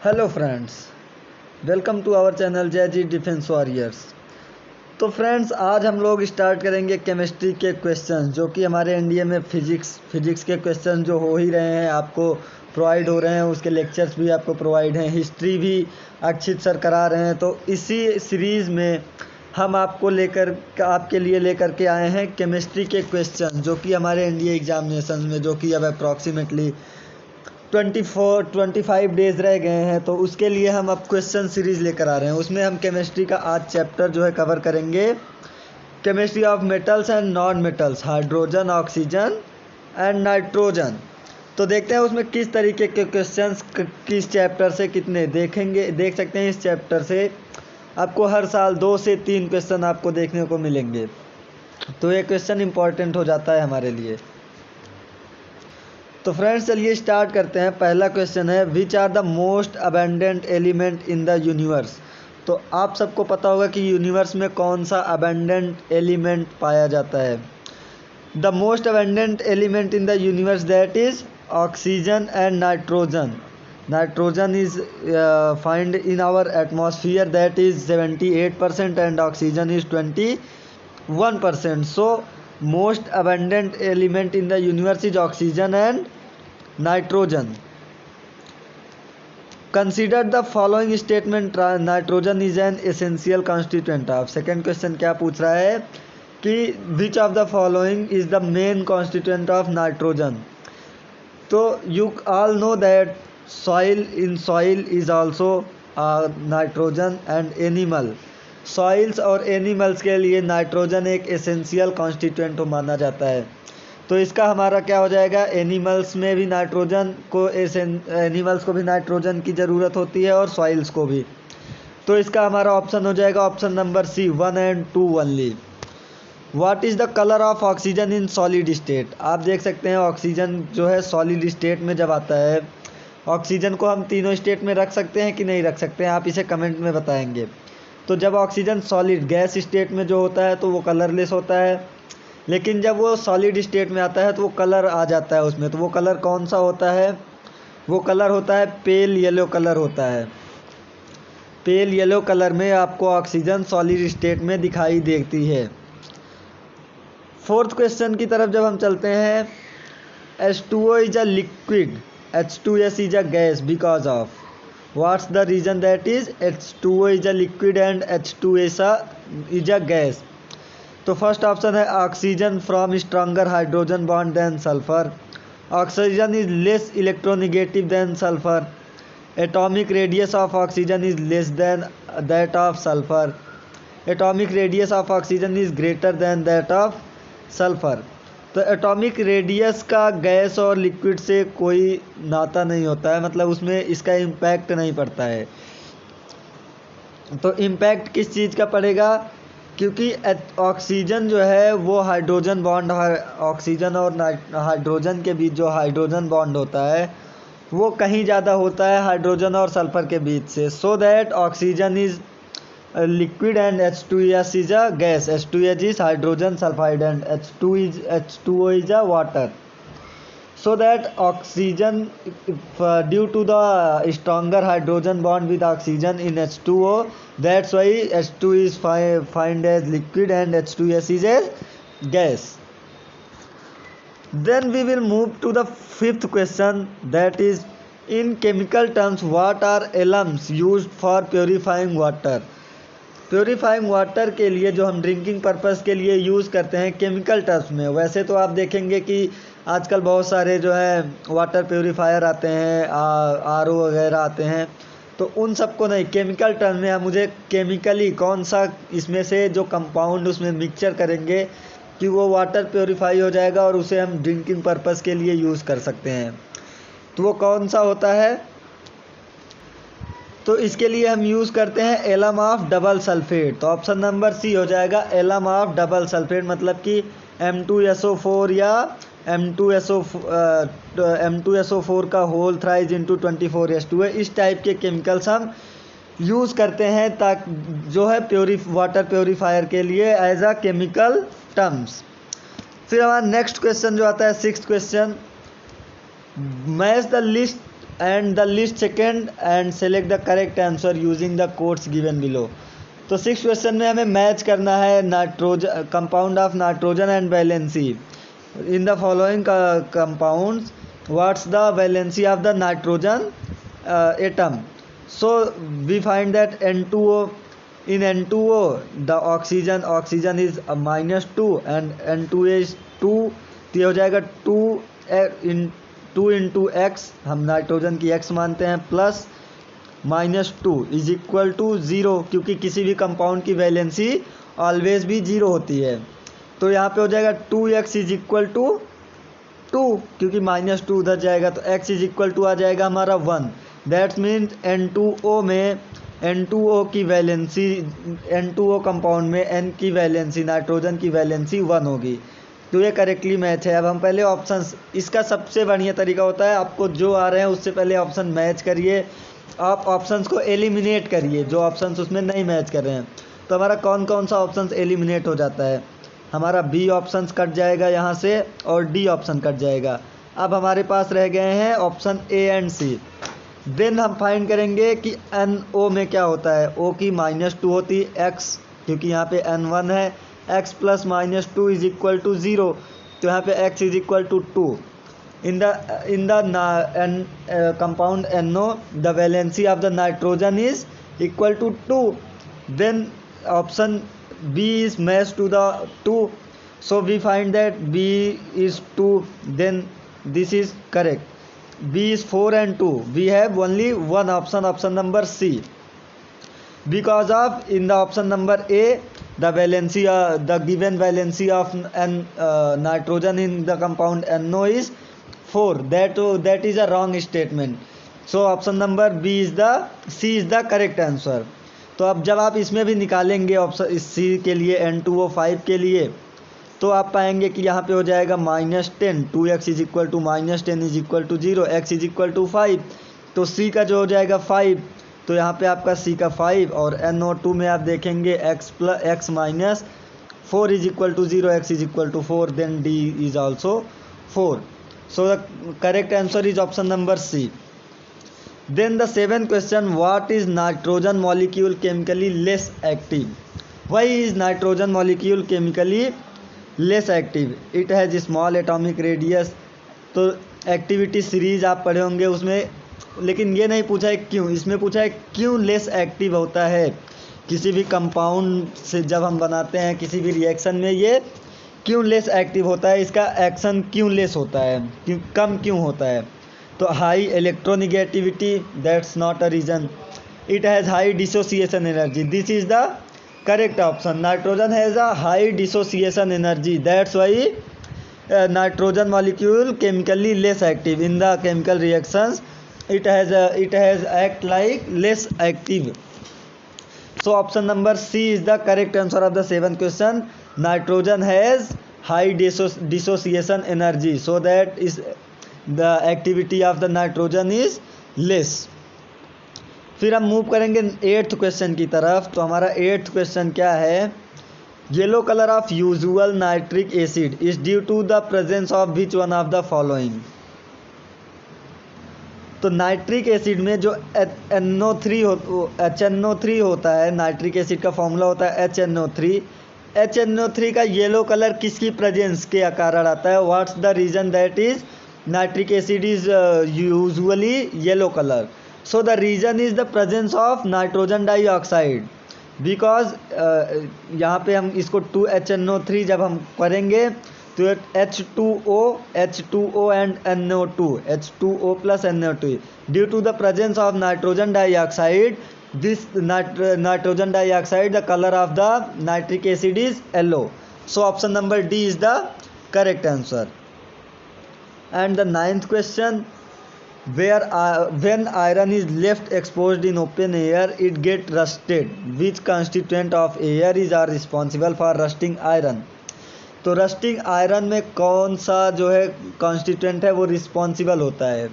Hello friends, welcome to our channel Jai G Defence Warriors. तो friends, आज हम लोग स्टार्ट करेंगे केमिस्ट्री के क्वेश्चन, जो कि हमारे एनडीए में फिजिक्स के क्वेश्चन जो हो ही रहे हैं, आपको प्रोवाइड हो रहे हैं। उसके लेक्चर्स भी आपको प्रोवाइड हैं, हिस्ट्री भी अक्षित सर करा रहे हैं। तो इसी सीरीज़ में हम आपके लिए लेकर के आए हैं केमिस्ट्री के क्वेश्चन, जो कि हमारे एनडीए एग्जामिनेशन में, जो कि अब अप्रॉक्सीमेटली 25 डेज़ रह गए हैं, तो उसके लिए हम अब क्वेश्चन सीरीज़ लेकर आ रहे हैं। उसमें हम केमिस्ट्री का आज चैप्टर जो है कवर करेंगे, chemistry of metals and non metals, hydrogen, oxygen and nitrogen. तो देखते हैं उसमें किस तरीके के क्वेश्चंस किस चैप्टर से कितने देख सकते हैं। इस चैप्टर से आपको हर साल 2 से 3 क्वेश्चन आपको देखने को मिलेंगे, तो ये क्वेश्चन इंपॉर्टेंट हो जाता है हमारे लिए। तो फ्रेंड्स, चलिए स्टार्ट करते हैं। पहला क्वेश्चन है, which are the most abundant element in the universe. तो आप सबको पता होगा कि यूनिवर्स में कौन सा अबेंडेंट एलिमेंट पाया जाता है। The most abundant element in the universe, that is oxygen and nitrogen. Nitrogen is find in our atmosphere, that is 78% and oxygen is 21%. So most abundant element in the universe is oxygen and nitrogen. Consider the following statement, nitrogen is an essential constituent of। Second question क्या पूछ रहा है कि which of the following is the main constituent of nitrogen। तो you all know that soil is also nitrogen and animal। Soils और animals के लिए nitrogen एक एसेंशियल कॉन्स्टिट्यूएंट माना जाता है। तो इसका हमारा क्या हो जाएगा, एनिमल्स भी नाइट्रोजन की ज़रूरत होती है और सॉइल्स को भी। तो इसका हमारा ऑप्शन हो जाएगा option number C, 1 and 2 only. What is the colour of oxygen in solid state. आप देख सकते हैं ऑक्सीजन जो है सॉलिड स्टेट में जब आता है, ऑक्सीजन को हम तीनों स्टेट में रख सकते हैं कि नहीं रख सकते हैं, आप इसे कमेंट में बताएंगे। तो जब ऑक्सीजन सॉलिड गैस स्टेट में जो होता है तो वो कलरलेस होता है, लेकिन जब वो सॉलिड स्टेट में आता है तो वो कलर आ जाता है उसमें। तो वो कलर कौन सा होता है, वो कलर होता है पेल येलो कलर होता है। पेल येलो कलर में आपको ऑक्सीजन सॉलिड स्टेट में दिखाई देती है। फोर्थ क्वेश्चन की तरफ जब हम चलते हैं, H2O is a liquid, H2S is a gas because of. What's the reason that is H2O is a liquid and H2S is a gas। तो फर्स्ट ऑप्शन है oxygen from stronger hydrogen bond than sulphur. Oxygen is less electronegative than sulphur. Atomic radius of oxygen is less than that of sulphur. Atomic radius of oxygen is greater than that of sulphur. तो atomic radius का gas और liquid से कोई नाता नहीं होता है, मतलब उसमें इसका इम्पैक्ट नहीं पड़ता है। तो इम्पैक्ट किस चीज़ का पड़ेगा, क्योंकि ऑक्सीजन जो है वो हाइड्रोजन बॉन्ड, ऑक्सीजन और हाइड्रोजन के बीच जो हाइड्रोजन बॉन्ड होता है वो कहीं ज़्यादा होता है हाइड्रोजन और सल्फर के बीच से। So that oxygen is liquid and H2S is a gas। H2S is hydrogen sulfide and H2O is a water। So that oxygen, due to the stronger hydrogen bond with oxygen in H2O, that's why H2 is find as liquid and H2S is a gas। Then we will move to the fifth question, that is, in chemical terms what are alums used for purifying water। Purifying water के लिए जो हम drinking purpose के लिए use करते हैं chemical terms में, वैसे तो आप देखेंगे कि आजकल बहुत सारे जो है वाटर प्योरीफायर आते हैं, आरओ वगैरह आते हैं। तो उन सबको नहीं, केमिकल टर्म में हम मुझे केमिकली कौन सा इसमें से जो कंपाउंड उसमें मिक्सचर करेंगे कि वो वाटर प्योरीफाई हो जाएगा और उसे हम ड्रिंकिंग पर्पस के लिए यूज़ कर सकते हैं, तो वो कौन सा होता है। तो इसके लिए हम यूज़ करते हैं एलम ऑफ डबल सल्फेट। तो ऑप्शन नंबर सी हो जाएगा एलम ऑफ डबल सल्फेट, मतलब कि M2SO4 या M2SO4 का होल थ्राइज इंटू 24S2 है। इस टाइप के केमिकल्स हम यूज़ करते हैं ताकि जो है वाटर प्योरीफायर के लिए एज अ केमिकल टर्म्स। फिर हमारा नेक्स्ट क्वेश्चन जो आता है, sixth question, match the list and the list second and select the correct answer using the codes given below. तो 6 क्वेश्चन में हमें मैच करना है nitrogen compound of nitrogen and valency in the following compounds. What's the valency of the nitrogen atom. So we find that N2O. In N2O the oxygen is -2 and N2A is 2. तो ये हो जाएगा 2 into x, हम nitrogen की x मानते हैं, plus -2 is equal to 0, क्योंकि किसी भी कंपाउंड की वैलेंसी ऑलवेज भी 0 होती है. तो यहाँ पे हो जाएगा 2x इज इक्वल टू 2, क्योंकि -2 उधर जाएगा तो x इज इक्वल टू आ जाएगा हमारा 1. दैट्स मीन्स N2O में N2O की वैलेंसी, N2O कंपाउंड में N की वैलेंसी, नाइट्रोजन की वैलेंसी 1 होगी. तो ये करेक्टली मैच है. अब हम पहले ऑप्शंस, इसका सबसे बढ़िया तरीका होता है आपको जो आ रहे हैं उससे पहले ऑप्शन मैच करिए, आप ऑप्शंस को एलिमिनेट करिए जो ऑप्शंस उसमें नहीं मैच कर रहे हैं. तो हमारा कौन कौन सा ऑप्शंस एलिमिनेट हो जाता है, हमारा बी ऑप्शंस कट जाएगा यहाँ से और डी ऑप्शन कट जाएगा. अब हमारे पास रह गए हैं option A and C. Then हम फाइंड करेंगे कि NO में क्या होता है. O की -2 होती है, x क्योंकि यहाँ पे N1 है, x plus -2 is equal to 0, तो यहाँ पे x is equal to 2. In the compound NO the valency of the nitrogen is equal to 2. Then option B is matched to the 2, so we find that B is 2, then this is correct. B is 4 and 2. We have only one option, option number C, because of in the option number A the valency, the given valency of nitrogen in the compound NO is 4. That is a wrong statement. So option number C is the correct answer. तो अब जब आप इसमें भी निकालेंगे option इस C के लिए N2O5 के लिए, तो आप पाएंगे कि यहाँ पे हो जाएगा -10, 2x is equal to -10 is equal to 0, x is equal to 5. तो C का जो हो जाएगा 5, तो यहाँ पे आपका C का 5, और NO2 में आप देखेंगे x minus 4 is equal to 0, x is equal to 4, then D is also 4. So the correct answer is option number C. Then the 7th question, what is nitrogen molecule chemically less active? Why is nitrogen molecule chemically less active? It has small atomic radius. तो activity series आप पढ़े होंगे उसमें, लेकिन ये नहीं पूछा है क्यों, इसमें पूछा है क्यों लेस एक्टिव होता है. किसी भी कंपाउंड से जब हम बनाते हैं किसी भी रिएक्शन में ये क्यों लेस एक्टिव होता है, इसका एक्शन क्यों लेस होता है, क्यों कम क्यों होता है. तो high electronegativity, that's not a reason. It has high dissociation energy, this is the correct option. Nitrogen has a high dissociation energy, that's why nitrogen molecule chemically less active in the chemical reactions. it has act like less active. So option number C is the correct answer of the 7th question. Nitrogen has high dissociation energy, so that is the activity of the nitrogen is less. फिर हम move करेंगे 8th question की तरफ. तो हमारा 8th question क्या है, yellow colour of usual nitric acid is due to the presence of which one of the following. तो नाइट्रिक एसिड में जो HNO3 होता है, नाइट्रिक एसिड का फॉर्मूला होता है HNO3 का येलो कलर किसकी प्रेजेंस के कारण आता है. What's the reason that is nitric acid is usually yellow colour. So the reason is the presence of nitrogen dioxide, because यहाँ पे हम इसको 2HNO3 जब हम करेंगे तो H2O and NO2, H2O plus NO2, due to the presence of nitrogen dioxide, this nitrogen dioxide, the color of the nitric acid is yellow. So option number D is the correct answer. And the 9th question, when iron is left exposed in open air, it get rusted. Which constituent of air is responsible for rusting iron? तो rusting iron में कौन सा जो है constituent है वो responsible होता है.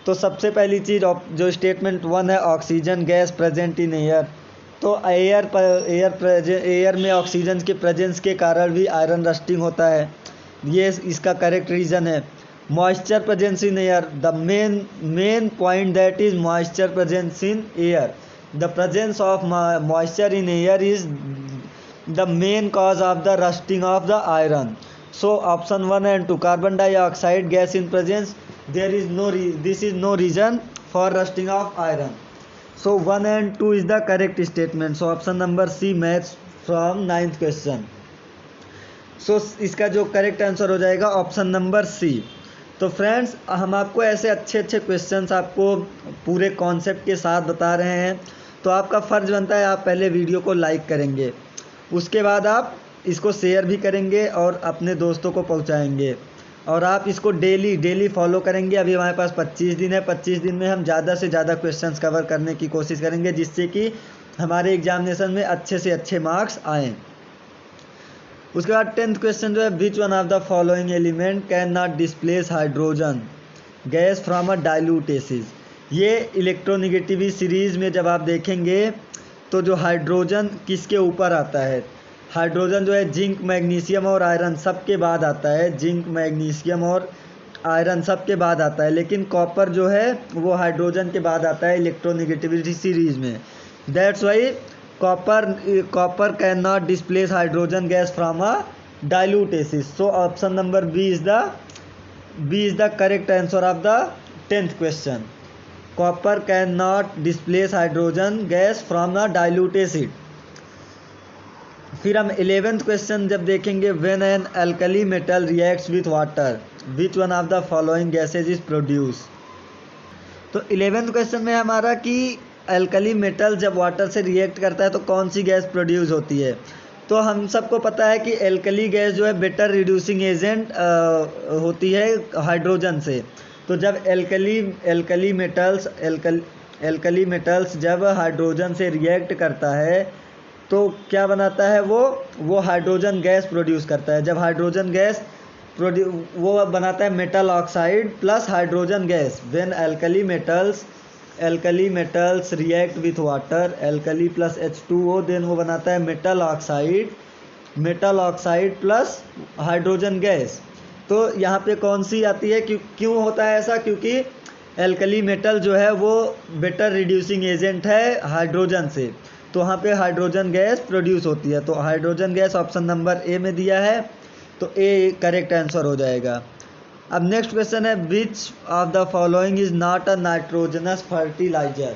तो सबसे पहली चीज़ जो स्टेटमेंट 1 है, oxygen gas present in air. तो एयर में ऑक्सीजन के प्रेजेंस के कारण भी आयरन रस्टिंग होता है, ये इसका करेक्ट रीज़न है. moisture presence in air, the main point that is moisture presence in air. The presence of moisture in air is the main cause of the rusting of the iron. So option 1 and 2, carbon dioxide gas in presence, this is no reason for rusting of iron. So 1 and 2 is the correct statement. So option number C match from 9th question. सो इसका जो correct answer हो जाएगा option number सी। तो friends, हम आपको ऐसे अच्छे अच्छे क्वेश्चंस आपको पूरे कॉन्सेप्ट के साथ बता रहे हैं, तो आपका फ़र्ज़ बनता है आप पहले वीडियो को लाइक करेंगे, उसके बाद आप इसको शेयर भी करेंगे और अपने दोस्तों को पहुंचाएंगे, और आप इसको डेली फॉलो करेंगे। अभी हमारे पास 25 दिन है, 25 दिन में हम ज़्यादा से ज़्यादा क्वेश्चंस कवर करने की कोशिश करेंगे, जिससे कि हमारे एग्जामिनेशन में अच्छे से अच्छे मार्क्स आएँ। उसके बाद 10th क्वेश्चन जो है, विच one of the following element can not displace hydrogen gas from a dilute acid. ये इलेक्ट्रोनेगेटिविटी सीरीज़ में जब आप देखेंगे तो जो हाइड्रोजन किसके ऊपर आता है, हाइड्रोजन जो है जिंक मैग्नीशियम और आयरन सब के बाद आता है, जिंक मैग्नीशियम और आयरन सब के बाद आता है, लेकिन कॉपर जो है वो हाइड्रोजन के बाद आता है इलेक्ट्रोनेगेटिविटी सीरीज़ में। That's why copper cannot displace hydrogen gas from a dilute acid. So option number B is the correct answer of the 10th question. Copper cannot displace hydrogen gas from a dilute acid. फिर हम 11th question जब देखेंगे, when an alkali metal reacts with water which one of the following gases is produced। तो 11th question में हमारा कि alkali metal जब water से रिएक्ट करता है तो कौन सी गैस प्रोड्यूस होती है। तो हम सबको पता है कि एल्कली गैस जो है बेटर रिड्यूसिंग एजेंट होती है हाइड्रोजन से। तो जब एल्कली मेटल्स जब हाइड्रोजन से रिएक्ट करता है तो क्या बनाता है, वो हाइड्रोजन गैस प्रोड्यूस करता है। जब हाइड्रोजन गैस वो बनाता है metal oxide plus hydrogen gas. When alkali metals react with water, alkali plus H2O, then वो बनाता है metal oxide plus hydrogen gas. तो यहाँ पे कौन सी आती है, क्यों होता है ऐसा, क्योंकि एल्कली मेटल जो है वो बेटर रिड्यूसिंग एजेंट है हाइड्रोजन से, तो वहाँ पे हाइड्रोजन गैस प्रोड्यूस होती है। तो हाइड्रोजन गैस ऑप्शन नंबर ए में दिया है, तो ए करेक्ट आंसर हो जाएगा। अब नेक्स्ट क्वेश्चन है, which of the following is not a nitrogenous fertiliser.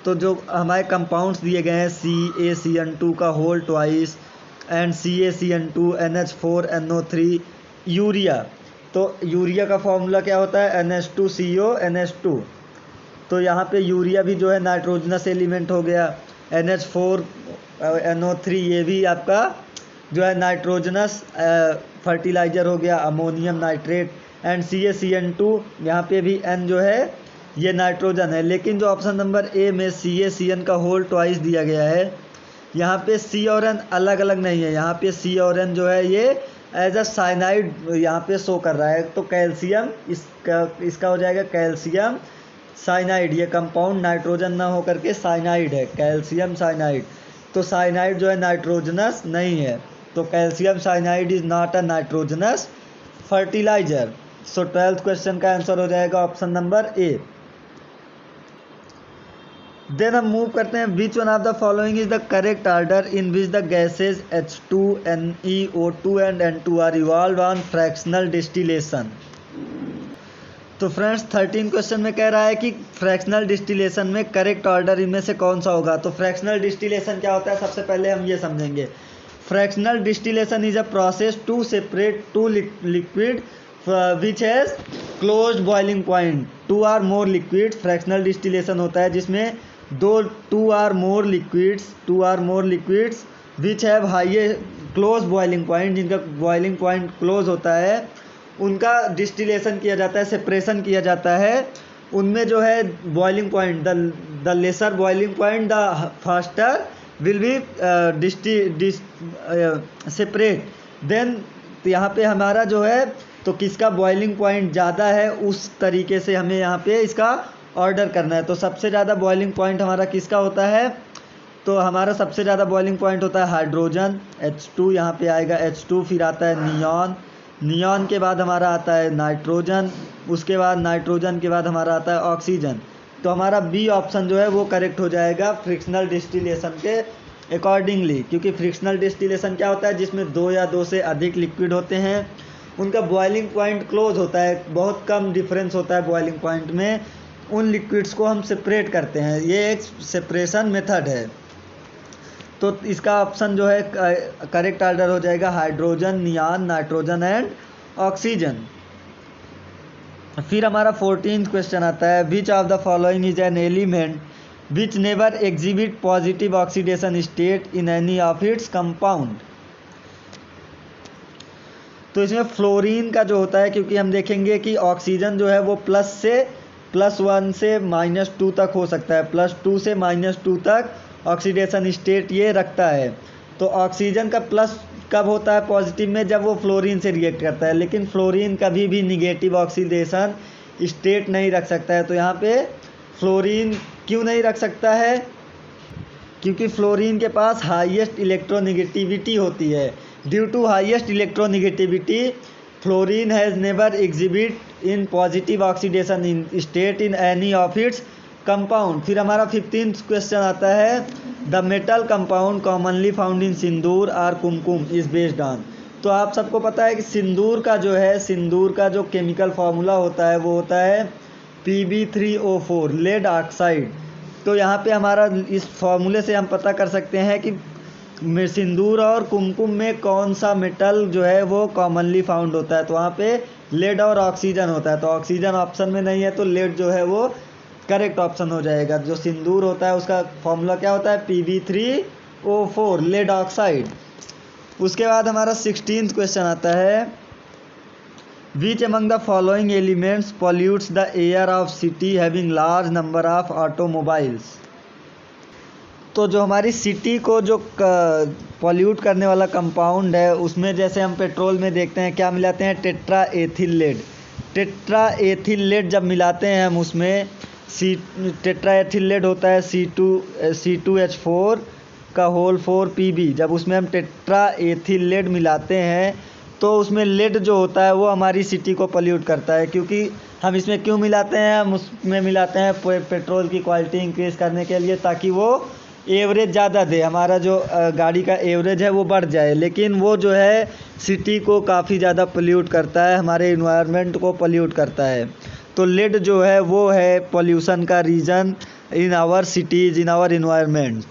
तो जो हमारे कंपाउंड्स दिए गए हैं CaCN2 का whole twice and CaCN2 NH4NO3 urea. तो यूरिया का फॉर्मूला क्या होता है, NH2CO NH2। तो यहाँ पे यूरिया भी जो है नाइट्रोजनस एलिमेंट हो गया। NH4NO3 ये भी आपका जो है नाइट्रोजनस फर्टिलाइज़र हो गया, अमोनियम नाइट्रेट। एंड CaCN2 यहाँ पे भी N जो है ये नाइट्रोजन है, लेकिन जो ऑप्शन नंबर ए में CaCN का होल ट्वाइस दिया गया है, यहाँ पे C और N अलग अलग नहीं है, यहाँ पे C और N जो है ये एज अ साइनाइड यहाँ पे शो कर रहा है। तो कैल्शियम इसका हो जाएगा कैल्शियम साइनाइड। ये कंपाउंड नाइट्रोजन ना होकर के साइनाइड है, कैल्शियम साइनाइड। तो साइनाइड जो है नाइट्रोजनस नहीं है, तो calcium cyanide is not a nitrogenous fertiliser. So 12th question का आंसर हो जाएगा ऑप्शन नंबर ए। देन हम मूव करते हैं, which one of the following is the correct order in which the gases H2, NeO2 and N2 are evolve on fractional distillation. तो friends 13 question में कह रहा है कि फ्रैक्शनल डिस्टिलेशन में करेक्ट ऑर्डर इनमें से कौन सा होगा। तो फ्रैक्शनल डिस्टिलेशन क्या होता है, सबसे पहले हम ये समझेंगे। Fractional distillation is a process to separate two liquid which has closed boiling point, 2 or more liquid. Fractional distillation होता है जिसमें 2 or more liquids which have high close boiling point, जिनका बॉइलिंग पॉइंट क्लोज होता है, उनका distillation किया जाता है, सेपरेशन किया जाता है। उनमें जो है boiling point, the lesser boiling point the faster will be separate. Then यहाँ पे हमारा जो है तो किसका बॉइलिंग पॉइंट ज़्यादा है उस तरीके से हमें यहाँ पे इसका ऑर्डर करना है। तो सबसे ज़्यादा बॉइलिंग पॉइंट हमारा किसका होता है, तो हमारा सबसे ज़्यादा बॉइलिंग पॉइंट होता है हाइड्रोजन, H2 यहाँ पे आएगा H2, फिर आता है नियॉन, नियॉन के बाद हमारा आता है नाइट्रोजन, उसके बाद नाइट्रोजन के बाद हमारा आता है ऑक्सीजन। तो हमारा बी ऑप्शन जो है वो करेक्ट हो जाएगा फ्रिक्शनल डिस्टिलेशन के अकॉर्डिंगली, क्योंकि फ्रिक्शनल डिस्टिलेशन क्या होता है, जिसमें दो या दो से अधिक लिक्विड होते हैं, उनका बॉइलिंग पॉइंट क्लोज होता है, बहुत कम डिफरेंस होता है बॉइलिंग पॉइंट में, उन लिक्विड्स को हम सेपरेट करते हैं, ये एक सेपरेशन मेथड है। तो इसका ऑप्शन जो है करेक्ट ऑर्डर हो जाएगा hydrogen, neon, nitrogen and oxygen. फिर हमारा 14th क्वेश्चन आता है, which of the following is an element which never exhibit positive oxidation state in any of its compound. तो इसमें फ्लोरीन का जो होता है, क्योंकि हम देखेंगे कि ऑक्सीजन जो है वो +1 से -2 तक हो सकता है, +2 से -2 तक ऑक्सीडेशन स्टेट ये रखता है। तो ऑक्सीजन का प्लस कब होता है पॉजिटिव में, जब वो फ्लोरीन से रिएक्ट करता है, लेकिन फ्लोरीन कभी भी निगेटिव ऑक्सीडेशन स्टेट नहीं रख सकता है। तो यहाँ पे फ्लोरीन क्यों नहीं रख सकता है, क्योंकि फ्लोरीन के पास हाईएस्ट इलेक्ट्रोनेगेटिविटी होती है। Due to highest electronegativity fluorine has never exhibit in positive oxidation in state in any of its compound. फिर हमारा 15th क्वेश्चन आता है, the metal compound commonly found in sindoor or kumkum is based on. तो आप सबको पता है कि सिंदूर का जो केमिकल फार्मूला होता है वो होता है Pb3O4 लेड ऑक्साइड। तो यहाँ पे हमारा इस फार्मूले से हम पता कर सकते हैं कि सिंदूर और कुमकुम में कौन सा मेटल जो है वो कॉमनली फाउंड होता है। तो वहाँ पे लेड और ऑक्सीजन होता है, तो ऑक्सीजन ऑप्शन में नहीं है, तो लेड जो है वो करेक्ट ऑप्शन हो जाएगा। जो सिंदूर होता है उसका फॉर्मूला क्या होता है, Pb3O4 लेड ऑक्साइड। उसके बाद हमारा 16th क्वेश्चन आता है, which among the following elements pollutes the air of city having large number of automobiles. तो जो हमारी सिटी को जो पॉल्यूट करने वाला कंपाउंड है, उसमें जैसे हम पेट्रोल में देखते हैं क्या मिलाते हैं, टेट्रा एथिल लेड जब मिलाते हैं हम उसमें टेट्रा एथिल लेड होता है C2H4 का होल 4 Pb। जब उसमें हम टेट्रा एथिल लेड मिलाते हैं तो उसमें लेड जो होता है वो हमारी सिटी को पॉल्यूट करता है। क्योंकि हम इसमें क्यों मिलाते हैं, हम उसमें मिलाते हैं पेट्रोल की क्वालिटी इंक्रीज़ करने के लिए, ताकि वो एवरेज ज़्यादा दे, हमारा जो गाड़ी का एवरेज है वो बढ़ जाए। लेकिन वो जो है सिटी को काफ़ी ज़्यादा पॉल्यूट करता है, हमारे इन्वायरमेंट को पॉल्यूट करता है। तो लेड जो है वो है पॉल्यूशन का reason in our cities, in our environment.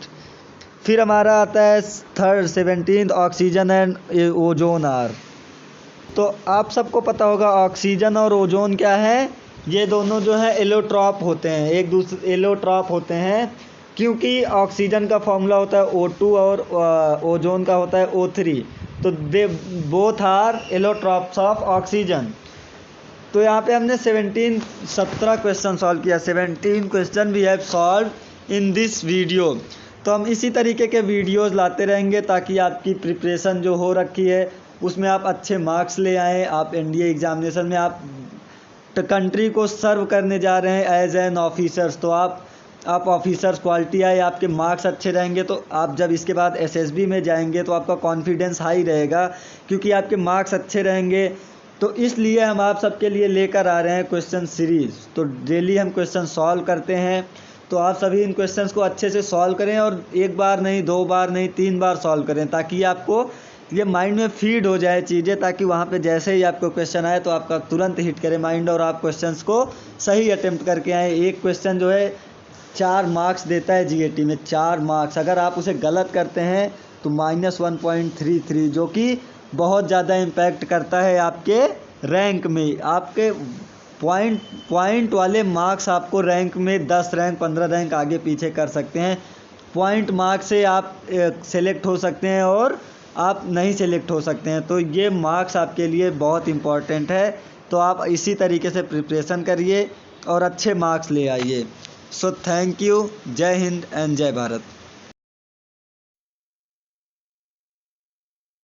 फिर हमारा आता है 17th oxygen and ozone are. तो आप सबको पता होगा ऑक्सीजन और ओजोन क्या है, ये दोनों जो है एलोट्रॉप होते हैं, एक दूसरे एलोट्रॉप होते हैं, क्योंकि ऑक्सीजन का फॉर्मूला होता है O2 और ओजोन का होता है O3। तो they both are allotropes of oxygen. तो यहाँ पे हमने 17 क्वेश्चन सॉल्व किया, 17 question we have solve in this video. तो हम इसी तरीके के वीडियोस लाते रहेंगे ताकि आपकी प्रिपरेशन जो हो रखी है उसमें आप अच्छे मार्क्स ले आएँ। आप एनडीए एग्जामिनेशन में आप कंट्री को सर्व करने जा रहे हैं एज एन ऑफिसर्स, तो आप ऑफिसर्स क्वालिटी आए, आपके मार्क्स अच्छे रहेंगे, तो आप जब इसके बाद एसएसबी में जाएंगे तो आपका कॉन्फिडेंस हाई रहेगा, क्योंकि आपके मार्क्स अच्छे रहेंगे। तो इसलिए हम आप सबके लिए लेकर आ रहे हैं क्वेश्चन सीरीज़। तो डेली हम क्वेश्चन सॉल्व करते हैं, तो आप सभी इन क्वेश्चंस को अच्छे से सॉल्व करें, और एक बार नहीं, 2 बार नहीं, 3 बार सॉल्व करें, ताकि आपको ये माइंड में फीड हो जाए चीज़ें, ताकि वहाँ पे जैसे ही आपको क्वेश्चन आए तो आपका तुरंत हिट करे माइंड और आप क्वेश्चंस को सही अटेम्प्ट करके आए। एक क्वेश्चन जो है 4 मार्क्स देता है जीएटी में, 4 मार्क्स। अगर आप उसे गलत करते हैं तो -1.33, जो कि बहुत ज़्यादा इम्पैक्ट करता है आपके रैंक में। आपके पॉइंट वाले मार्क्स आपको रैंक में 10 रैंक 15 रैंक आगे पीछे कर सकते हैं। पॉइंट मार्क्स से आप सेलेक्ट हो सकते हैं और आप नहीं सेलेक्ट हो सकते हैं। तो ये मार्क्स आपके लिए बहुत इम्पॉर्टेंट है। तो आप इसी तरीके से प्रिपरेशन करिए और अच्छे मार्क्स ले आइए। So thank you. जय हिंद एंड जय भारत।